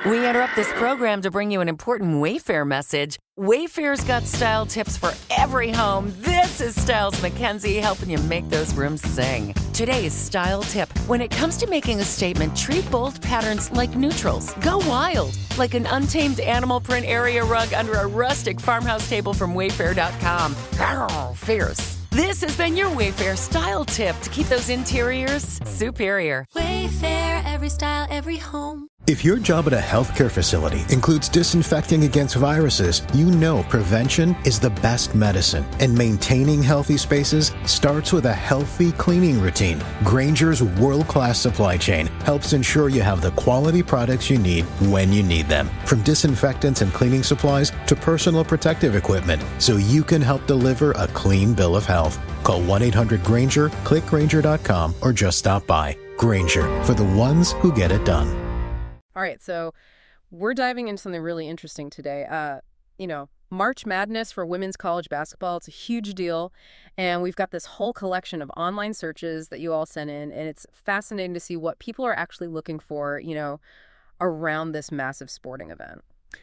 We interrupt this program to bring you an important Wayfair message. Wayfair's got style tips for every home. This is Styles McKenzie helping you make those rooms sing. Today's style tip. When it comes to making a statement, treat bold patterns like neutrals. Go wild, like an untamed animal print area rug under a rustic farmhouse table from Wayfair.com. Arr, fierce. This has been your Wayfair style tip to keep those interiors superior. Wayfair, every style, every home. If your job at a healthcare facility includes disinfecting against viruses, you know prevention is the best medicine. And maintaining healthy spaces starts with a healthy cleaning routine. Grainger's world-class supply chain helps ensure you have the quality products you need when you need them. From disinfectants and cleaning supplies to personal protective equipment, so you can help deliver a clean bill of health. Call 1-800-GRAINGER, click Grainger.com, or just stop by. Grainger, for the ones who get it done. All right, so we're diving into something really interesting today. March Madness for women's college basketball, it's a huge deal. And we've got this whole collection of online searches that you all sent in. And it's fascinating to see what people are actually looking for, around this massive sporting event.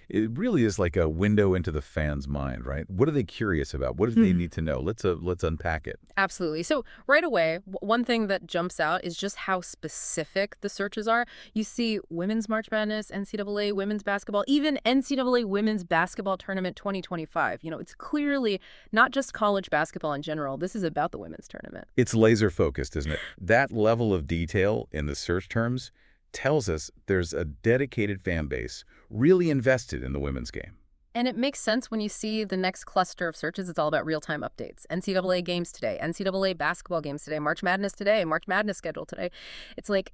It really is like a window into the fan's mind, right? What are they curious about? What do they need to know? Let's unpack it. Absolutely. So right away, one thing that jumps out is just how specific the searches are. You see women's March Madness, NCAA women's basketball, even NCAA women's basketball tournament 2025. It's clearly not just college basketball in general. This is about the women's tournament. It's laser focused, isn't it? That level of detail in the search terms tells us there's a dedicated fan base really invested in the women's game. And it makes sense when you see the next cluster of searches. It's all about real-time updates. NCAA games today, NCAA basketball games today, March Madness today, March Madness schedule today. It's like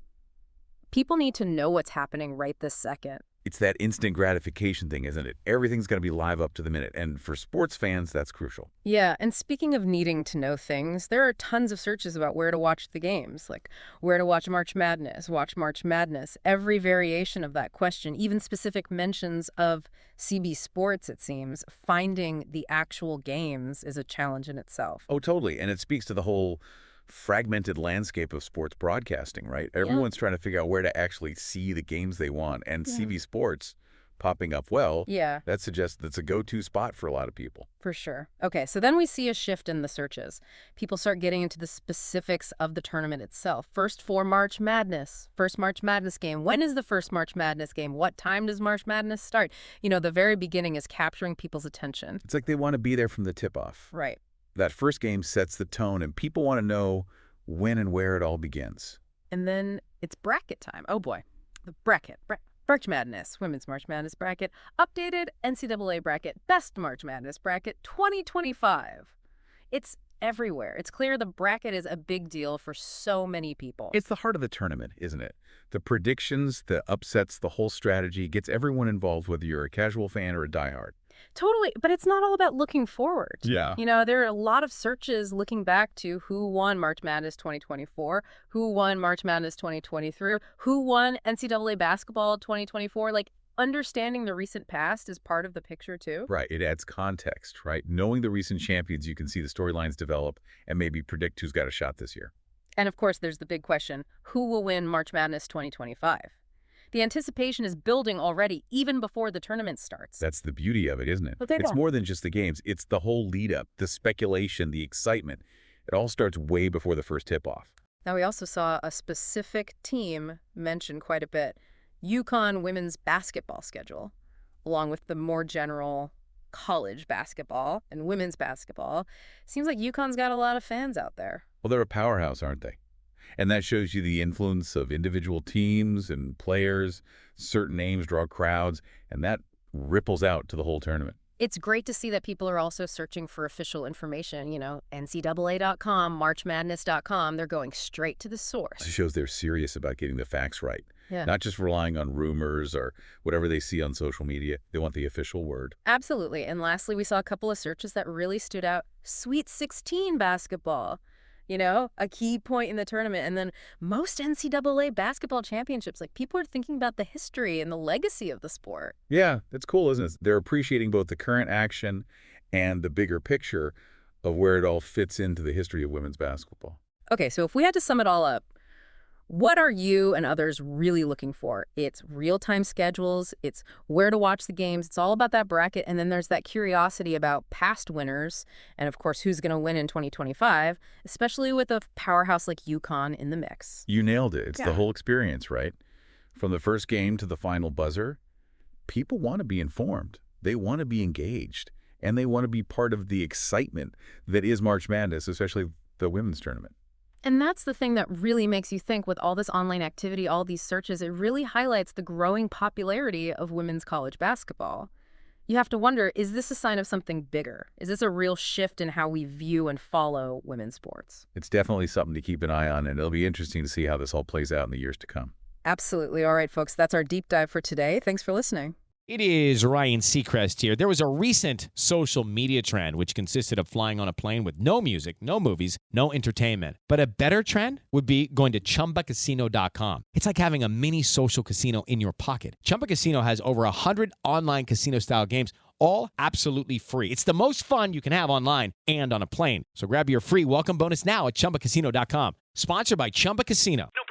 people need to know what's happening right this second. It's that instant gratification thing, isn't it? Everything's going to be live up to the minute. And for sports fans, that's crucial. Yeah, and speaking of needing to know things, there are tons of searches about where to watch the games, like where to watch March Madness, watch March Madness. Every variation of that question, even specific mentions of CB Sports, it seems, finding the actual games is a challenge in itself. Oh, totally. And it speaks to the whole fragmented landscape of sports broadcasting, right? Everyone's trying to figure out where to actually see the games they want. And CB Sports popping up, that suggests that's a go-to spot for a lot of people. For sure. Okay, so then we see a shift in the searches. People start getting into the specifics of the tournament itself. First for March Madness, first March Madness game. When is the first March Madness game? What time does March Madness start? The very beginning is capturing people's attention. It's like they want to be there from the tip-off. Right. That first game sets the tone, and people want to know when and where it all begins. And then it's bracket time. Oh, boy. The bracket. March Madness, Women's March Madness bracket, updated NCAA bracket, Best March Madness bracket 2025. It's everywhere. It's clear the bracket is a big deal for so many people. It's the heart of the tournament, isn't it? The predictions, the upsets, the whole strategy gets everyone involved, whether you're a casual fan or a diehard. Totally. But it's not all about looking forward. Yeah. There are a lot of searches looking back to who won March Madness 2024, who won March Madness 2023, who won NCAA basketball 2024. Like, understanding the recent past is part of the picture, too. Right. It adds context, right? Knowing the recent champions, you can see the storylines develop and maybe predict who's got a shot this year. And, of course, there's the big question, who will win March Madness 2025? The anticipation is building already, even before the tournament starts. That's the beauty of it, isn't it? Okay, it's more than just the games. It's the whole lead-up, the speculation, the excitement. It all starts way before the first tip-off. Now, we also saw a specific team mentioned quite a bit, UConn women's basketball schedule, along with the more general college basketball and women's basketball. Seems like UConn's got a lot of fans out there. Well, they're a powerhouse, aren't they? And that shows you the influence of individual teams and players. Certain names draw crowds, and that ripples out to the whole tournament. It's great to see that people are also searching for official information, NCAA.com, MarchMadness.com. They're going straight to the source. It shows they're serious about getting the facts right. Yeah. Not just relying on rumors or whatever they see on social media. They want the official word. Absolutely. And lastly, we saw a couple of searches that really stood out. Sweet 16 basketball. A key point in the tournament. And then most NCAA basketball championships, like people are thinking about the history and the legacy of the sport. Yeah, that's cool, isn't it? They're appreciating both the current action and the bigger picture of where it all fits into the history of women's basketball. Okay, so if we had to sum it all up, What are you and others really looking for? It's real-time schedules, it's where to watch the games, it's all about that bracket, and then there's that curiosity about past winners, and of course, who's going to win in 2025, especially with a powerhouse like UConn in the mix. You nailed it. It's the whole experience, right? From the first game to the final buzzer, people want to be informed. They want to be engaged, and they want to be part of the excitement that is March Madness, especially the women's tournament. And that's the thing that really makes you think with all this online activity, all these searches, it really highlights the growing popularity of women's college basketball. You have to wonder, is this a sign of something bigger? Is this a real shift in how we view and follow women's sports? It's definitely something to keep an eye on, and it'll be interesting to see how this all plays out in the years to come. Absolutely. All right, folks, that's our deep dive for today. Thanks for listening. It is Ryan Seacrest here. There was a recent social media trend which consisted of flying on a plane with no music, no movies, no entertainment. But a better trend would be going to ChumbaCasino.com. It's like having a mini social casino in your pocket. Chumba Casino has over 100 online casino-style games, all absolutely free. It's the most fun you can have online and on a plane. So grab your free welcome bonus now at ChumbaCasino.com. Sponsored by Chumba Casino. No